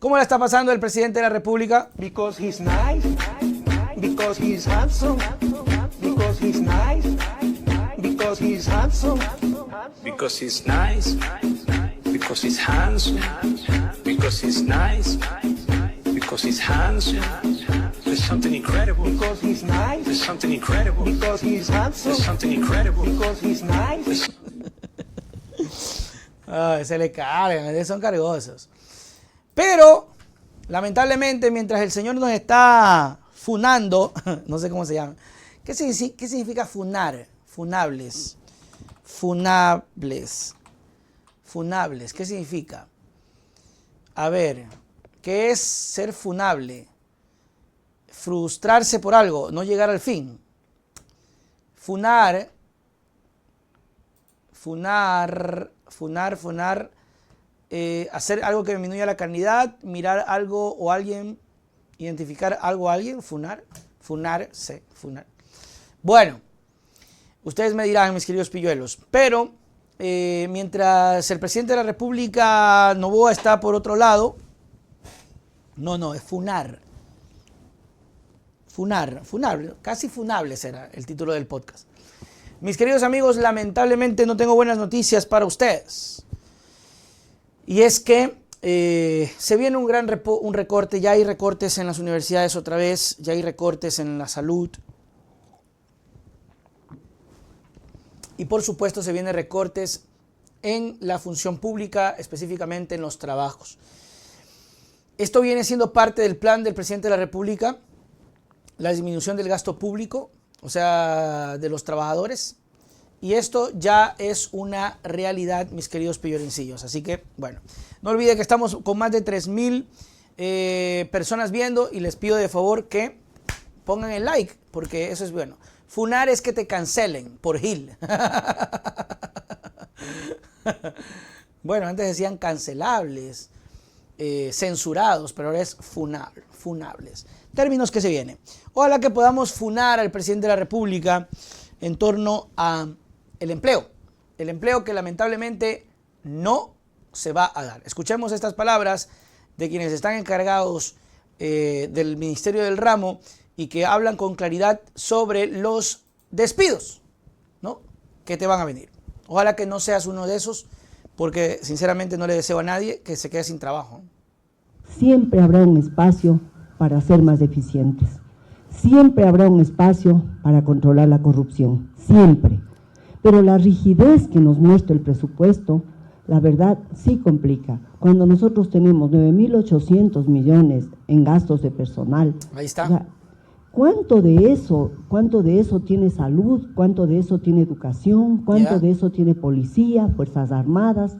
¿Cómo la está pasando el presidente de la República? Because he's nice, because he's handsome, because he's nice, because he's handsome, because he's nice, because he's handsome, because he's nice, because he's handsome. There's something incredible. because he's nice, There's something incredible. because he's handsome, There's something incredible. because he's nice. Ay, se le cargan, son cargosos. Pero, lamentablemente, mientras el señor nos está funando, no sé cómo se llama. ¿Qué significa funar? Funables. Funables. Funables. ¿Qué significa? A ver, ¿qué es ser funable? Frustrarse por algo, no llegar al fin. Funar. Hacer algo que disminuya la calidad, mirar algo o alguien, identificar algo a alguien, funar. Bueno, ustedes me dirán, mis queridos pilluelos, pero mientras el presidente de la República, Noboa, está por otro lado, no, es funar. Funar, casi funable será el título del podcast. Mis queridos amigos, lamentablemente no tengo buenas noticias para ustedes. Y es que se viene un recorte, ya hay recortes en las universidades otra vez, ya hay recortes en la salud. Y por supuesto se vienen recortes en la función pública, específicamente en los trabajos. Esto viene siendo parte del plan del presidente de la República, la disminución del gasto público, o sea, de los trabajadores. Y esto ya es una realidad, mis queridos pillorencillos. Así que, bueno, no olviden que estamos con más de 3,000 personas viendo y les pido de favor que pongan el like, porque eso es bueno. Funar es que te cancelen por Gil. Bueno, antes decían cancelables, censurados, pero ahora es funables. Términos que se vienen. Ojalá que podamos funar al presidente de la República en torno a el empleo que lamentablemente no se va a dar. Escuchemos estas palabras de quienes están encargados del Ministerio del Ramo y que hablan con claridad sobre los despidos, ¿no?, que te van a venir. Ojalá que no seas uno de esos, porque sinceramente no le deseo a nadie que se quede sin trabajo. Siempre habrá un espacio para ser más eficientes. Siempre habrá un espacio para controlar la corrupción. Siempre. Pero la rigidez que nos muestra el presupuesto, la verdad, sí complica. Cuando nosotros tenemos 9.800 millones en gastos de personal. Ahí está. O sea, ¿cuánto de eso tiene salud? ¿Cuánto de eso tiene educación? ¿Cuánto de eso tiene policía, fuerzas armadas,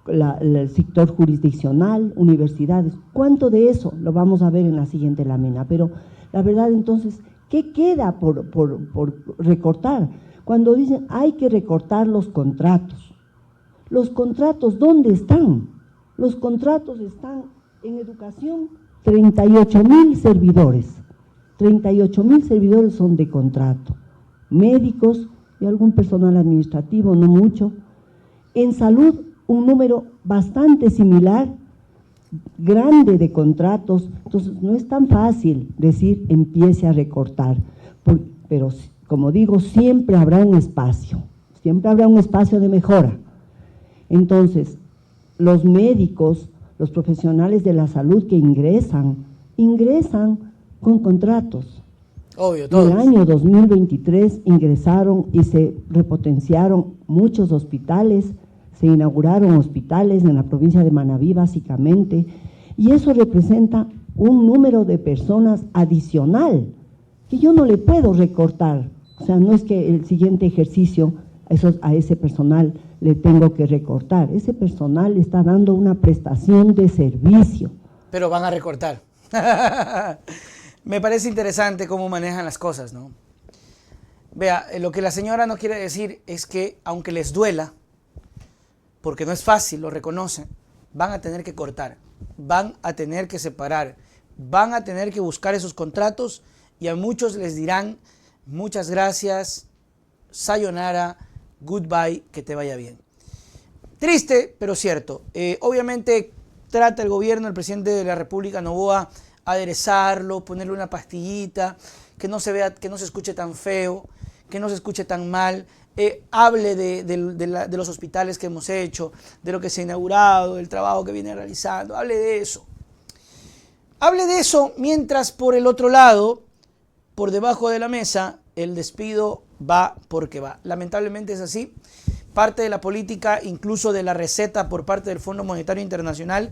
el sector jurisdiccional, universidades? ¿Cuánto de eso lo vamos a ver en la siguiente lámina? Pero la verdad, entonces, ¿qué queda por recortar? Cuando dicen hay que recortar los contratos, ¿dónde están? Los contratos están en educación, 38,000 servidores. 38,000 servidores son de contrato, médicos y algún personal administrativo, no mucho. En salud, un número bastante similar, grande de contratos. Entonces, no es tan fácil decir empiece a recortar, pero como digo, siempre habrá un espacio de mejora. Entonces, los médicos, los profesionales de la salud que ingresan con contratos. Obvio, todos. En el año 2023 ingresaron y se repotenciaron muchos hospitales, se inauguraron hospitales en la provincia de Manabí básicamente, y eso representa un número de personas adicional que yo no le puedo recortar. O sea, no es que el siguiente ejercicio a ese personal le tengo que recortar. Ese personal está dando una prestación de servicio. Pero van a recortar. Me parece interesante cómo manejan las cosas, ¿no? Vea, lo que la señora no quiere decir es que, aunque les duela, porque no es fácil, lo reconocen, van a tener que cortar, van a tener que separar, van a tener que buscar esos contratos y a muchos les dirán muchas gracias, sayonara, goodbye, que te vaya bien. Triste, pero cierto. Obviamente trata el gobierno, el presidente de la República, Noboa, aderezarlo, ponerle una pastillita, que no se vea, que no se escuche tan feo, que no se escuche tan mal, hable de los hospitales que hemos hecho, de lo que se ha inaugurado, del trabajo que viene realizando, hable de eso. Hable de eso mientras por el otro lado, por debajo de la mesa, el despido va porque va. Lamentablemente es así. Parte de la política, incluso de la receta por parte del Fondo Monetario Internacional,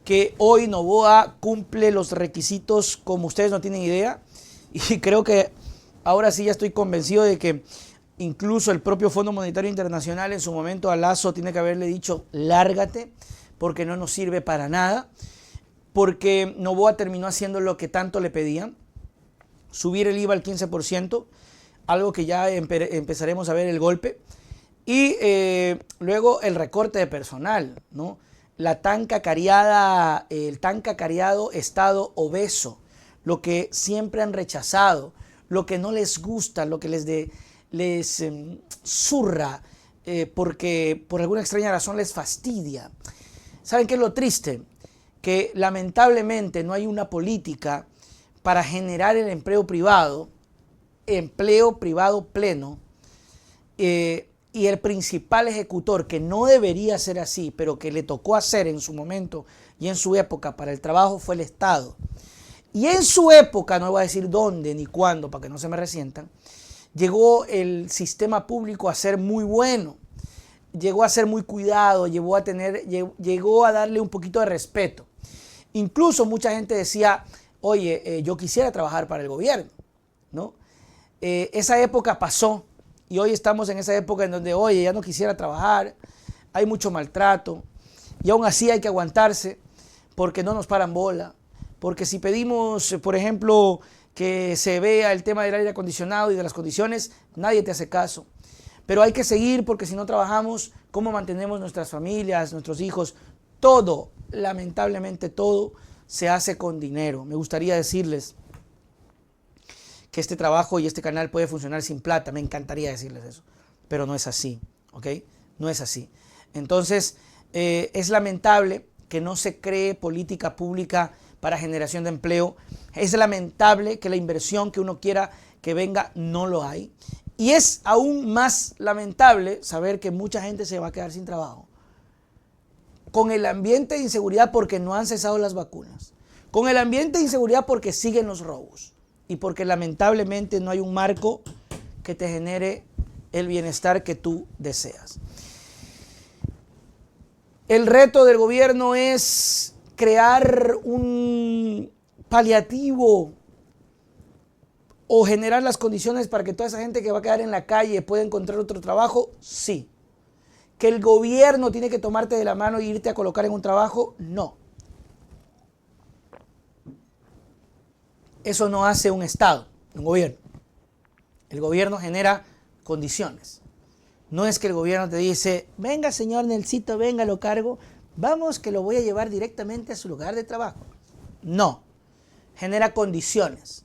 que hoy Noboa cumple los requisitos como ustedes no tienen idea. Y creo que ahora sí ya estoy convencido de que incluso el propio Fondo Monetario Internacional en su momento a Lasso tiene que haberle dicho lárgate, porque no nos sirve para nada, porque Noboa terminó haciendo lo que tanto le pedían, subir el IVA al 15%, algo que ya empezaremos a ver el golpe, y luego el recorte de personal, ¿no? El tan cacareado Estado obeso, lo que siempre han rechazado, lo que no les gusta, lo que les zurra, porque por alguna extraña razón les fastidia. ¿Saben qué es lo triste? Que lamentablemente no hay una política para generar el empleo privado pleno, y el principal ejecutor, que no debería ser así, pero que le tocó hacer en su momento y en su época para el trabajo, fue el Estado. Y en su época, no voy a decir dónde ni cuándo para que no se me resientan, llegó el sistema público a ser muy bueno, llegó a ser muy cuidado, llegó a darle un poquito de respeto. Incluso mucha gente decía, oye, yo quisiera trabajar para el gobierno, ¿no? Esa época pasó y hoy estamos en esa época en donde, oye, ya no quisiera trabajar, hay mucho maltrato y aún así hay que aguantarse porque no nos paran bola, porque si pedimos, por ejemplo, que se vea el tema del aire acondicionado y de las condiciones, nadie te hace caso. Pero hay que seguir porque si no trabajamos, ¿cómo mantenemos nuestras familias, nuestros hijos? Todo, lamentablemente todo, se hace con dinero. Me gustaría decirles que este trabajo y este canal puede funcionar sin plata. Me encantaría decirles eso, pero no es así, ¿ok? No es así. Entonces, es lamentable que no se cree política pública para generación de empleo. Es lamentable que la inversión que uno quiera que venga no lo hay. Y es aún más lamentable saber que mucha gente se va a quedar sin trabajo. Con el ambiente de inseguridad porque no han cesado las vacunas. Con el ambiente de inseguridad porque siguen los robos. Y porque lamentablemente no hay un marco que te genere el bienestar que tú deseas. El reto del gobierno es crear un paliativo o generar las condiciones para que toda esa gente que va a quedar en la calle pueda encontrar otro trabajo. Sí. Que el gobierno tiene que tomarte de la mano e irte a colocar en un trabajo. No. Eso no hace un Estado, un gobierno. El gobierno genera condiciones. No es que el gobierno te dice, venga señor Nelsito, venga, lo cargo, vamos que lo voy a llevar directamente a su lugar de trabajo. No, genera condiciones.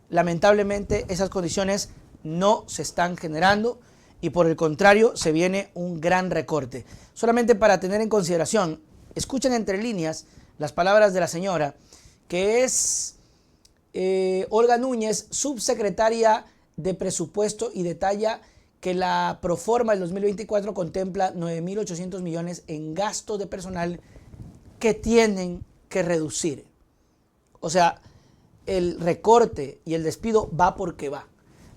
Lamentablemente esas condiciones no se están generando y por el contrario se viene un gran recorte. Solamente para tener en consideración, escuchen entre líneas las palabras de la señora, que es Olga Núñez, subsecretaria de Presupuesto, y detalla que la proforma del 2024 contempla 9.800 millones en gasto de personal que tienen que reducir. O sea, el recorte y el despido va porque va.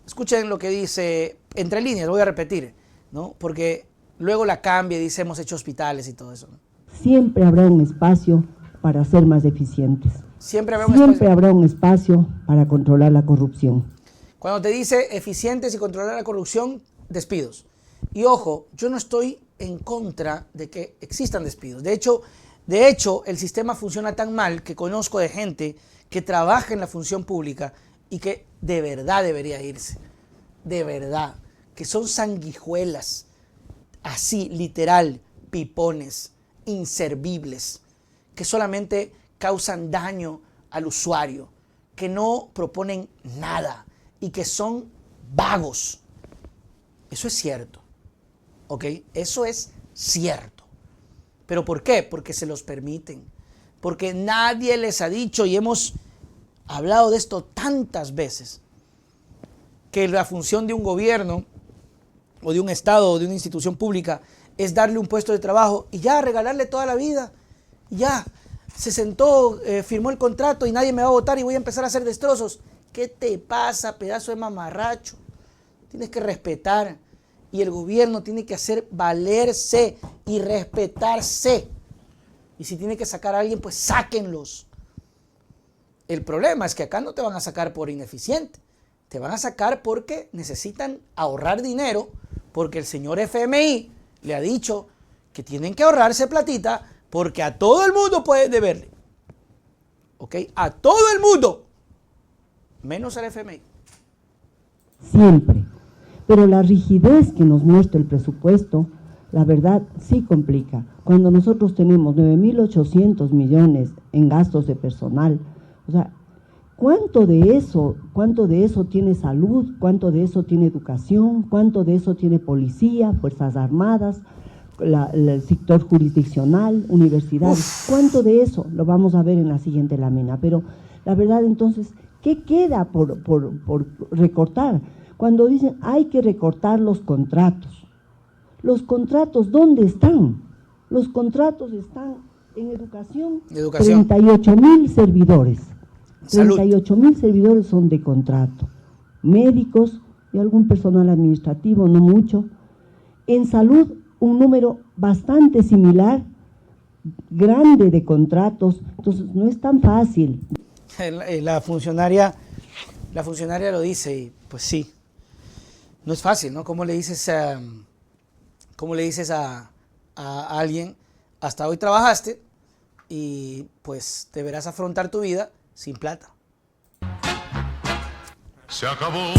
Escuchen lo que dice, entre líneas, lo voy a repetir, ¿no? Porque luego la cambia y dice hemos hecho hospitales y todo eso, ¿no? Siempre habrá un espacio para ser más eficientes. Siempre habrá un espacio para controlar la corrupción. Cuando te dice eficientes y controlar la corrupción, despidos. Y ojo, yo no estoy en contra de que existan despidos. De hecho, el sistema funciona tan mal que conozco de gente que trabaja en la función pública y que de verdad debería irse. De verdad. Que son sanguijuelas. Así, literal, pipones, inservibles. Que solamente causan daño al usuario. Que no proponen nada. Y que son vagos. Eso es cierto, ¿ok? Eso es cierto. ¿Pero por qué? Porque se los permiten. porque nadie les ha dicho, y hemos hablado de esto tantas veces, que la función de un gobierno o de un Estado o de una institución pública es darle un puesto de trabajo y ya regalarle toda la vida. Ya, se sentó, firmó el contrato y nadie me va a votar y voy a empezar a hacer destrozos. ¿Qué te pasa, pedazo de mamarracho? Tienes que respetar y el gobierno tiene que hacer valerse y respetarse. Y si tiene que sacar a alguien, pues sáquenlos. El problema es que acá no te van a sacar por ineficiente. Te van a sacar porque necesitan ahorrar dinero, porque el señor FMI le ha dicho que tienen que ahorrarse platita porque a todo el mundo pueden deberle. ¿Ok? A todo el mundo. Menos al FMI. Siempre. Pero la rigidez que nos muestra el presupuesto, la verdad, sí complica. Cuando nosotros tenemos 9.800 millones en gastos de personal, o sea, ¿cuánto de eso tiene salud? ¿Cuánto de eso tiene educación? ¿Cuánto de eso tiene policía, fuerzas armadas, el sector jurisdiccional, universidades? ¿Cuánto de eso? Lo vamos a ver en la siguiente lámina. Pero la verdad, entonces, ¿qué queda por recortar? Cuando dicen hay que recortar los contratos. ¿Los contratos dónde están? Los contratos están en educación. 38.000 servidores. 38.000 servidores son de contrato. Médicos y algún personal administrativo, no mucho. En salud, un número bastante similar, grande de contratos. Entonces, no es tan fácil. La funcionaria lo dice y pues sí, no es fácil, ¿no? ¿Cómo le dices a alguien, hasta hoy trabajaste y pues deberás afrontar tu vida sin plata? Se acabó